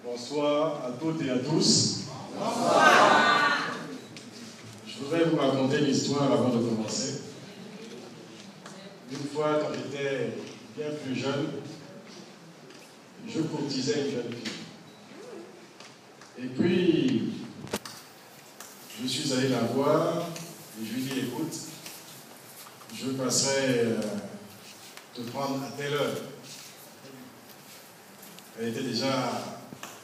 Bonsoir à toutes et à tous. Bonsoir. Je voudrais vous raconter une histoire avant de commencer. Une fois, quand j'étais bien plus jeune, je courtisais une jeune fille. Et puis, je suis allé la voir et je lui ai dit, écoute, je passerai te prendre à telle heure. Elle était déjà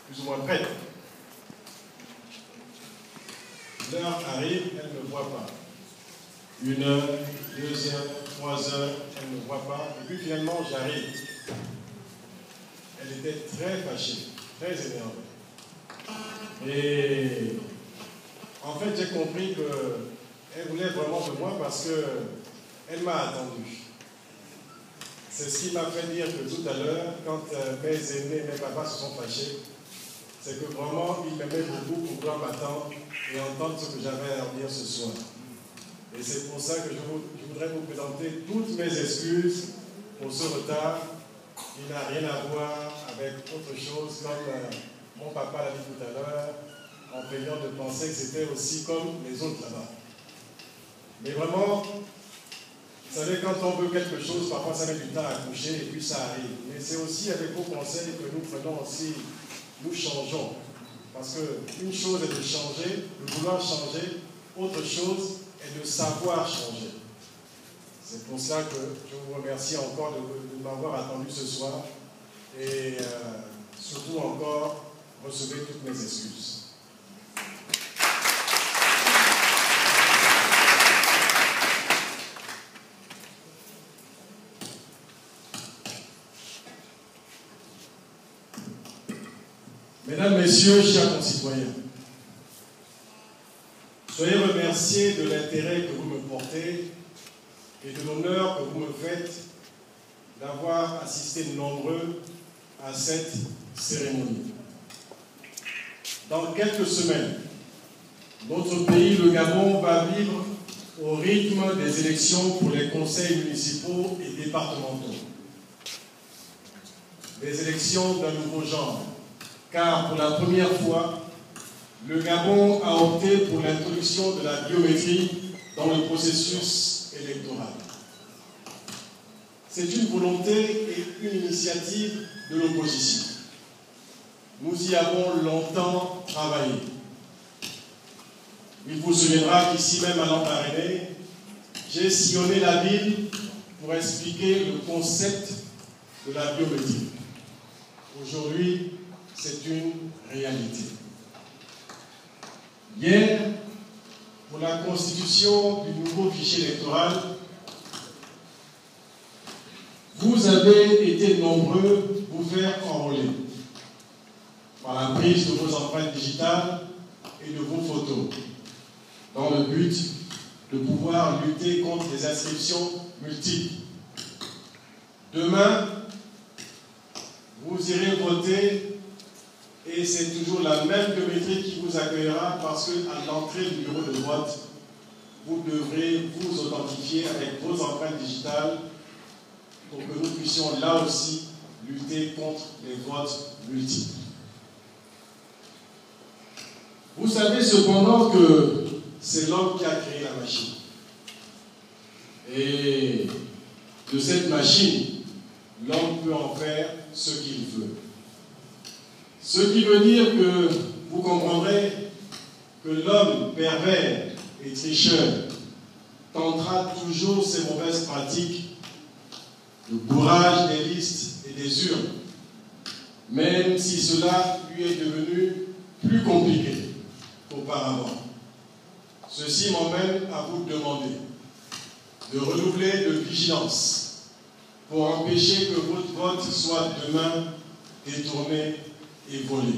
plus ou moins prête. L'heure arrive, elle ne me voit pas. 1 heure, 2 heures, 3 heures, elle ne me voit pas. Et puis finalement, j'arrive. Elle était très fâchée, très énervée. Et en fait, j'ai compris qu'elle voulait vraiment de moi parce qu'elle m'a attendu. C'est ce qui m'a fait dire que tout à l'heure, quand mes aînés, mes papas se sont fâchés, c'est que vraiment, ils m'aimaient beaucoup pour pouvoir m'attendre et entendre ce que j'avais à leur dire ce soir. Et c'est pour ça que je voudrais vous présenter toutes mes excuses pour ce retard qui n'a rien à voir avec autre chose, comme mon papa l'a dit tout à l'heure, en plaignant de penser que c'était aussi comme les autres là-bas. Mais vraiment, vous savez, quand on veut quelque chose, parfois ça met du temps à coucher et puis ça arrive. Mais c'est aussi avec vos conseils que nous prenons aussi, nous changeons. Parce qu'une chose est de changer, de vouloir changer, autre chose est de savoir changer. C'est pour ça que je vous remercie encore de m'avoir attendu ce soir et surtout encore, recevez toutes mes excuses. Mesdames, Messieurs, chers concitoyens, soyez remerciés de l'intérêt que vous me portez et de l'honneur que vous me faites d'avoir assisté nombreux à cette cérémonie. Dans quelques semaines, notre pays, le Gabon, va vivre au rythme des élections pour les conseils municipaux et départementaux. Des élections d'un nouveau genre. Car pour la première fois, le Gabon a opté pour l'introduction de la biométrie dans le processus électoral. C'est une volonté et une initiative de l'opposition. Nous y avons longtemps travaillé. Il vous souviendra qu'ici même à Lambaréné, j'ai sillonné la ville pour expliquer le concept de la biométrie. Aujourd'hui, c'est une réalité. Hier, pour la constitution du nouveau fichier électoral, vous avez été nombreux vous faire enrôler par la prise de vos empreintes digitales et de vos photos, dans le but de pouvoir lutter contre les inscriptions multiples. Demain, vous irez voter et c'est toujours la même biométrie qui vous accueillera parce qu'à l'entrée du bureau de vote, vous devrez vous authentifier avec vos empreintes digitales pour que nous puissions là aussi lutter contre les votes multiples. Vous savez cependant que c'est l'homme qui a créé la machine. Et de cette machine, l'homme peut en faire ce qu'il veut. Ce qui veut dire que vous comprendrez que l'homme pervers et tricheur tentera toujours ses mauvaises pratiques, le bourrage des listes et des urnes, même si cela lui est devenu plus compliqué qu'auparavant. Ceci m'emmène à vous demander de renouveler de vigilance pour empêcher que votre vote soit demain détourné et volé.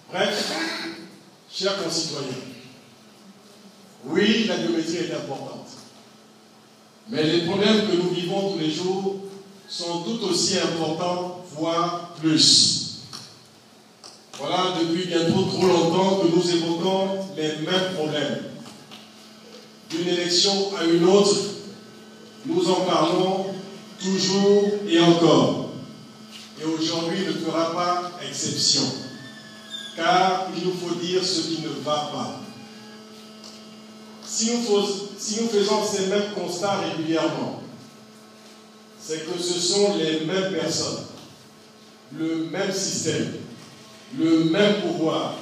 Bref, chers concitoyens, oui, la biométrie est importante, mais les problèmes que nous vivons tous les jours sont tout aussi importants, voire plus. Voilà, depuis bientôt trop longtemps que nous évoquons les mêmes problèmes. D'une élection à une autre, nous en parlons toujours et encore. et aujourd'hui ne fera pas exception, car il nous faut dire ce qui ne va pas. Si nous faisons ces mêmes constats régulièrement, c'est que ce sont les mêmes personnes, le même système, le même pouvoir,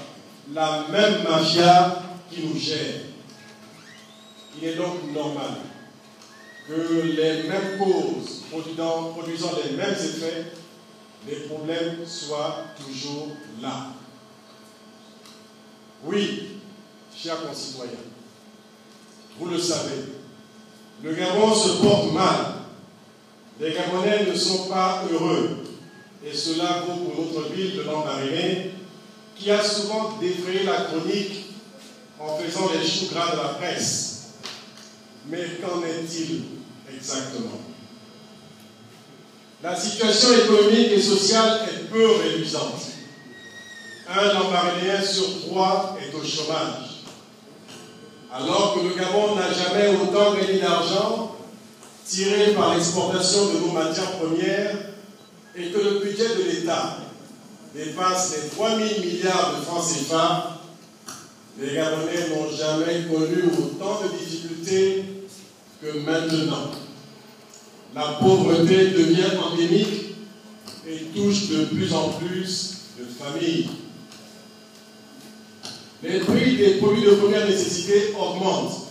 la même mafia qui nous gère. Il est donc normal que les mêmes causes produisant les mêmes effets, les problèmes soient toujours là. Oui, chers concitoyens, vous le savez, le Gabon se porte mal. Les Gabonais ne sont pas heureux. Et cela vaut pour notre ville de Lambaréné, qui a souvent défrayé la chronique en faisant les choux gras de la presse. Mais qu'en est-il exactement? La situation économique et sociale est peu réduisante. Un Lambarénéen sur 3 est au chômage. Alors que le Gabon n'a jamais autant gagné d'argent tiré par l'exportation de nos matières premières et que le budget de l'État dépasse les 3 000 milliards de francs CFA, les Gabonais n'ont jamais connu autant de difficultés que maintenant. La pauvreté devient endémique et touche de plus en plus de familles. Les prix des produits de première nécessité augmentent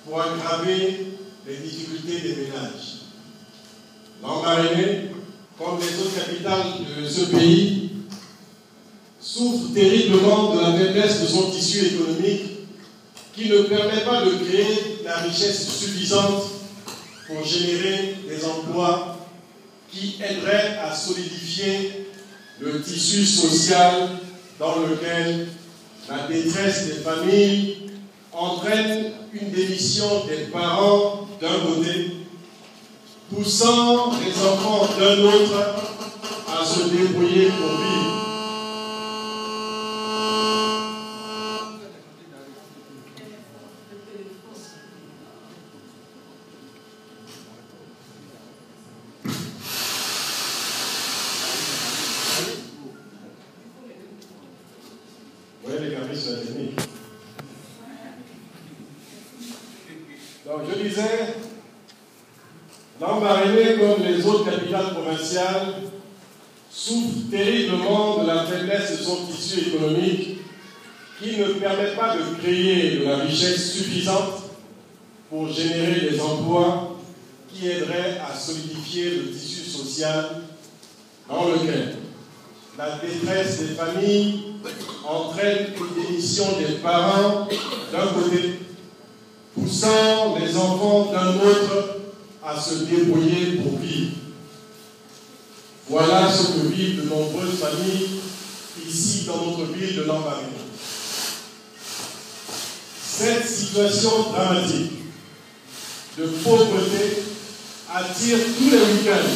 pour aggraver les difficultés des ménages. Lambaréné, comme les autres capitales de ce pays, souffre terriblement de la faiblesse de son tissu économique qui ne permet pas de créer la richesse suffisante pour générer des emplois qui aideraient à solidifier le tissu social dans lequel la détresse des familles entraîne une démission des parents d'un côté, poussant les enfants d'un autre à se débrouiller pour vivre. Vous voyez les caprices de la technique. Donc je disais, Lambaréné, comme les autres capitales provinciales, souffre terriblement de la faiblesse de son tissu économique qui ne permet pas de créer de la richesse suffisante pour générer des emplois qui aideraient à solidifier le tissu social dans lequel la détresse des familles entraîne une démission des parents d'un côté, poussant les enfants d'un autre à se débrouiller pour vivre. Voilà ce que vivent de nombreuses familles ici dans notre ville de Lambaréné. Cette situation dramatique de pauvreté attire tous les week-ends